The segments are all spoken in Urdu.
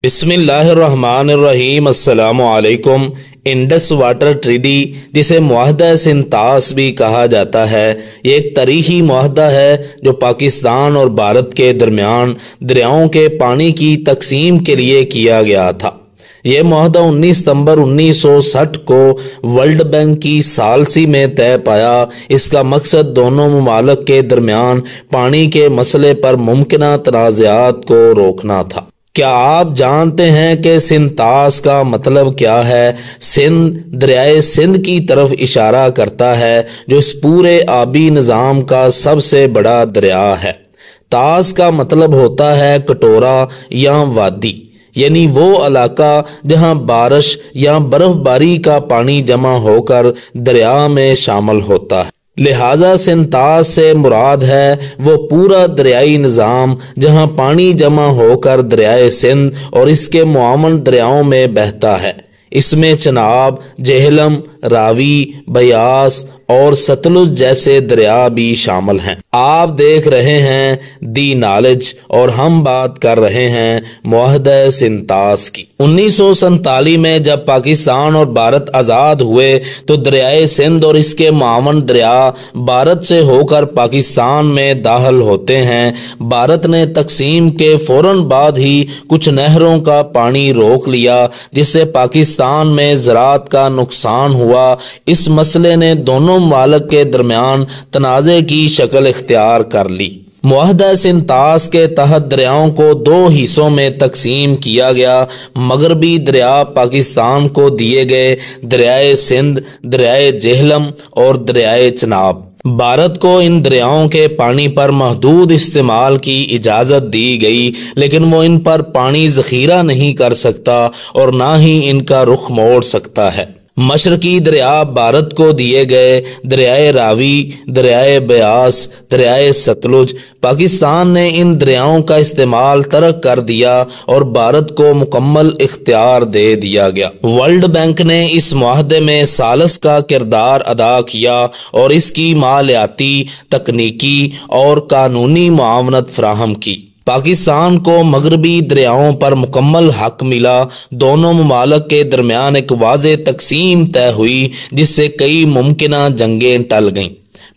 بسم اللہ الرحمن الرحیم۔ السلام علیکم۔ انڈس واٹر ٹریٹی، جسے معاہدہ سندھ طاس بھی کہا جاتا ہے، یہ ایک تاریخی معاہدہ ہے جو پاکستان اور بھارت کے درمیان دریاؤں کے پانی کی تقسیم کے لیے کیا گیا تھا۔ یہ معاہدہ 19 ستمبر 1960 کو ورلڈ بینک کی ثالثی میں طے پایا۔ اس کا مقصد دونوں ممالک کے درمیان پانی کے مسئلے پر ممکنہ تنازعات کو روکنا تھا۔ کیا آپ جانتے ہیں کہ سندھ طاس کا مطلب کیا ہے؟ سندھ دریائے سندھ کی طرف اشارہ کرتا ہے، جو اس پورے آبی نظام کا سب سے بڑا دریا ہے۔ طاس کا مطلب ہوتا ہے کٹورا یا وادی، یعنی وہ علاقہ جہاں بارش یا برف باری کا پانی جمع ہو کر دریا میں شامل ہوتا ہے۔ لہذا سندھ طاس سے مراد ہے وہ پورا دریائی نظام جہاں پانی جمع ہو کر دریائے سندھ اور اس کے معاون دریاؤں میں بہتا ہے۔ اس میں چناب، جہلم، راوی، بیاس اور ستلج جیسے دریا بھی شامل ہیں۔ آپ دیکھ رہے ہیں دی نالج اور ہم بات کر رہے ہیں معاہدہ سندھ طاس کی۔ 1947 میں جب پاکستان اور بھارت آزاد ہوئے تو دریائے سندھ اور اس کے معاون دریا بھارت سے ہو کر پاکستان میں داخل ہوتے ہیں۔ بھارت نے تقسیم کے فوراً بعد ہی کچھ نہروں کا پانی روک لیا، جس سے پاکستان میں زراعت کا نقصان ہوا۔ اس مسئلے نے دونوں ممالک کے درمیان تنازع کی شکل اختیار کر لی۔ معاہدہ سندھ طاس کے تحت دریاؤں کو دو حصوں میں تقسیم کیا گیا۔ مغربی دریا پاکستان کو دیے گئے، دریائے سندھ، دریائے جہلم اور دریائے چناب۔ بھارت کو ان دریاؤں کے پانی پر محدود استعمال کی اجازت دی گئی، لیکن وہ ان پر پانی ذخیرہ نہیں کر سکتا اور نہ ہی ان کا رخ موڑ سکتا ہے۔ مشرقی دریا بھارت کو دیے گئے، دریائے راوی، دریائے بیاس، دریائے ستلج۔ پاکستان نے ان دریاؤں کا استعمال ترک کر دیا اور بھارت کو مکمل اختیار دے دیا گیا۔ ورلڈ بینک نے اس معاہدے میں ثالث کا کردار ادا کیا اور اس کی مالیاتی، تکنیکی اور قانونی معاونت فراہم کی۔ پاکستان کو مغربی دریاؤں پر مکمل حق ملا۔ دونوں ممالک کے درمیان ایک واضح تقسیم طے ہوئی، جس سے کئی ممکنہ جنگیں ٹل گئیں۔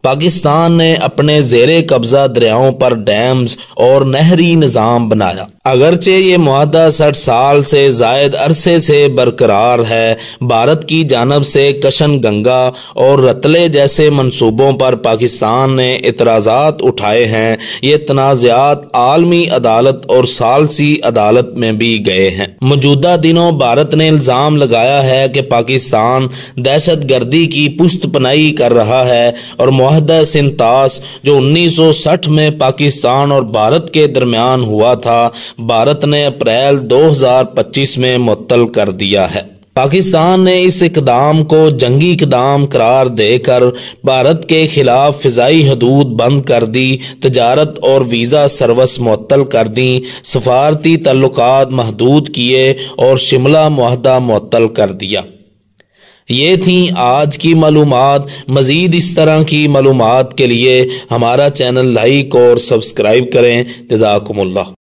پاکستان نے اپنے زیر قبضہ دریاؤں پر ڈیمز اور نہری نظام بنایا۔ اگرچہ یہ معاہدہ 60 سال سے زائد عرصے سے برقرار ہے، بھارت کی جانب سے کشن گنگا اور رتلے جیسے منصوبوں پر پاکستان نے اعتراضات اٹھائے ہیں۔ یہ تنازعات عالمی عدالت اور ثالثی عدالت میں بھی گئے ہیں۔ موجودہ دنوں بھارت نے الزام لگایا ہے کہ پاکستان دہشت گردی کی پشت پناہی کر رہا ہے اور معاہدہ سندھ طاس جو 1960 میں پاکستان اور بھارت کے درمیان ہوا تھا، بھارت نے اپریل 2025 میں معطل کر دیا ہے۔ پاکستان نے اس اقدام کو جنگی اقدام قرار دے کر بھارت کے خلاف فضائی حدود بند کر دی، تجارت اور ویزا سروس معطل کر دی، سفارتی تعلقات محدود کیے اور شملہ معاہدہ معطل کر دیا۔ یہ تھیں آج کی معلومات۔ مزید اس طرح کی معلومات کے لیے ہمارا چینل لائک اور سبسکرائب کریں۔ جزاکم اللہ۔